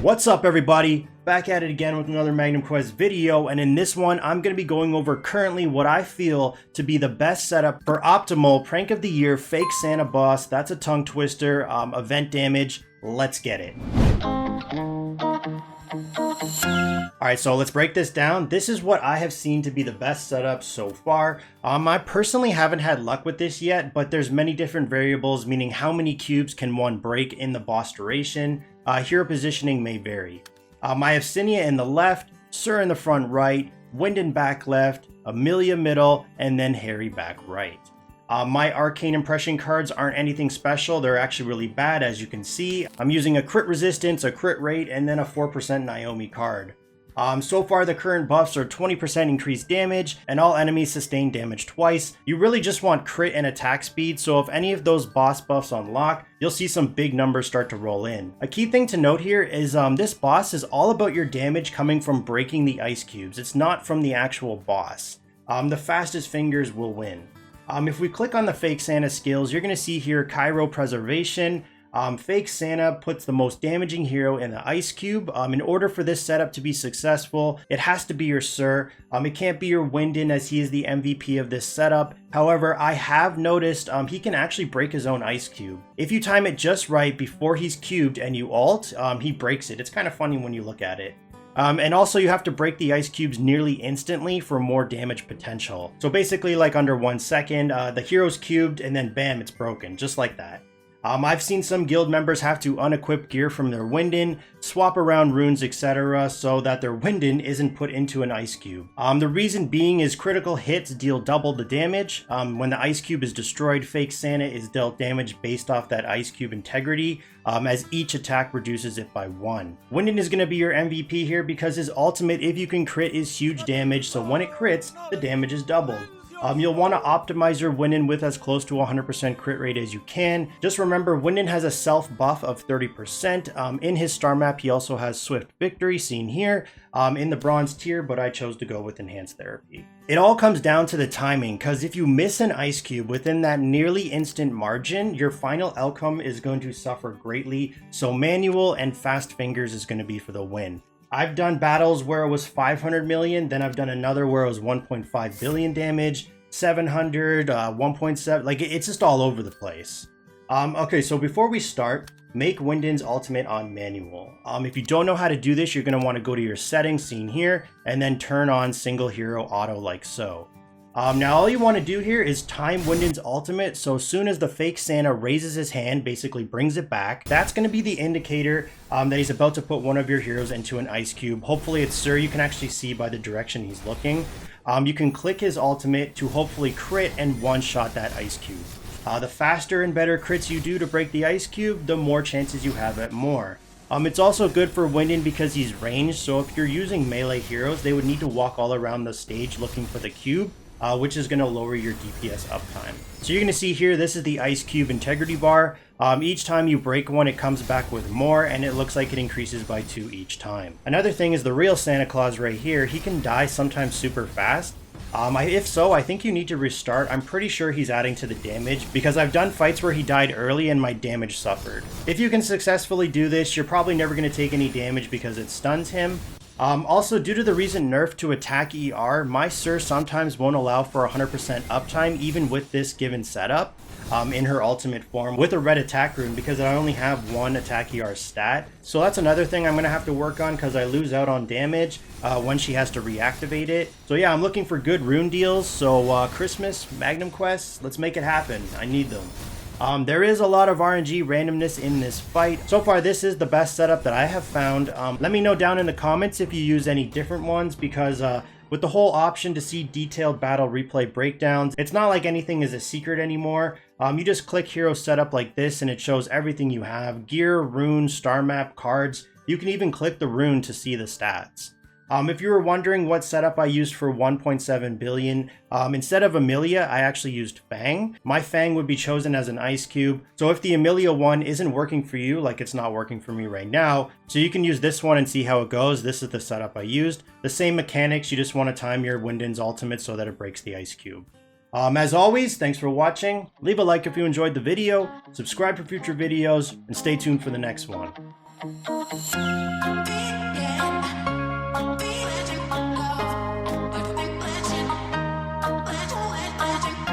What's up everybody? Back at it again with another Magnum Quest video, and in this one I'm going to be going over currently what I feel to be the best setup for optimal Prank of the Year Fake Santa Boss. That's a tongue twister, event damage. Let's get it. Alright, so let's break this down. This is what I have seen to be the best setup so far. I personally haven't had luck with this yet, but there's many different variables, meaning how many cubes can one break in the boss duration. Hero positioning may vary. I have Cinia in the left, Sir in the front right, Wyndon back left, Amelia middle, and then Harry back right. My arcane impression cards aren't anything special. They're actually really bad, as you can see. I'm using a crit resistance, a crit rate, and then a 4% Naomi card. So far the current buffs are 20% increased damage, and all enemies sustain damage twice. You really just want crit and attack speed, so if any of those boss buffs unlock, you'll see some big numbers start to roll in. A key thing to note here is this boss is all about your damage coming from breaking the ice cubes. It's not from the actual boss. The fastest fingers will win. If we click on the Fake Santa skills, you're going to see here Cryo Preservation. Fake Santa puts the most damaging hero in the ice cube. In order for this setup to be successful, it has to be your Sir. It can't be your Wyndon, as he is the MVP of this setup. However, I have noticed he can actually break his own ice cube. If you time it just right before he's cubed and you ult, he breaks it. It's kind of funny when you look at it. And also you have to break the ice cubes nearly instantly for more damage potential. So basically like under 1 second, the hero's cubed and then bam, it's broken, just like that. I've seen some guild members have to unequip gear from their Wyndon, swap around runes, etc. so that their Wyndon isn't put into an ice cube. The reason being is critical hits deal double the damage. When the ice cube is destroyed, Fake Santa is dealt damage based off that ice cube integrity, as each attack reduces it by 1. Wyndon is going to be your MVP here because his ultimate, if you can crit, is huge damage, so when it crits, the damage is doubled. You'll want to optimize your Wyndon with as close to 100% crit rate as you can. Just remember, Wyndon has a self buff of 30%. In his star map, he also has Swift Victory, seen here, in the bronze tier, but I chose to go with Enhanced Therapy. It all comes down to the timing, because if you miss an ice cube within that nearly instant margin, your final outcome is going to suffer greatly, so manual and fast fingers is going to be for the win. I've done battles where it was 500 million, then I've done another where it was 1.5 billion damage, 700, 1.7, like it's just all over the place. Okay, so before we start, make Wyndon's ultimate on manual. If you don't know how to do this, you're going to want to go to your settings, seen here, and then turn on single hero auto like so. Now all you want to do here is time Wyndon's ultimate, so as soon as the Fake Santa raises his hand, basically brings it back, that's going to be the indicator that he's about to put one of your heroes into an ice cube. Hopefully it's Sir. You can actually see by the direction he's looking. You can click his ultimate to hopefully crit and one-shot that ice cube. The faster and better crits you do to break the ice cube, the more chances you have at more. It's also good for Wyndon because he's ranged, so if you're using melee heroes, they would need to walk all around the stage looking for the cube, which is going to lower your DPS uptime. So you're going to see here, this is the ice cube integrity bar. Each time you break one, it comes back with more, and it looks like it increases by 2 each time. Another thing is the real Santa Claus right here. He can die sometimes super fast. If so, I think you need to restart. I'm pretty sure he's adding to the damage because I've done fights where he died early and my damage suffered. If you can successfully do this, you're probably never going to take any damage because it stuns him. Also, due to the recent nerf to attack ER, my Sir sometimes won't allow for 100% uptime even with this given setup in her ultimate form with a red attack rune, because I only have one attack ER stat. So that's another thing I'm going to have to work on because I lose out on damage when she has to reactivate it. So yeah, I'm looking for good rune deals. So Christmas, Magnum Quest, let's make it happen. I need them. There is a lot of RNG randomness in this fight. So far, this is the best setup that I have found. Let me know down in the comments if you use any different ones, because with the whole option to see detailed battle replay breakdowns, it's not like anything is a secret anymore. You just click hero setup like this and it shows everything you have: gear, rune, star map, cards. You can even click the rune to see the stats. If you were wondering what setup I used for 1.7 billion, instead of Amelia, I actually used Fang. My Fang would be chosen as an ice cube. So if the Amelia one isn't working for you, like it's not working for me right now, so you can use this one and see how it goes. This is the setup I used. The same mechanics, you just want to time your Wyndon's ultimate so that it breaks the ice cube. As always, thanks for watching. Leave a like if you enjoyed the video, subscribe for future videos, and stay tuned for the next one.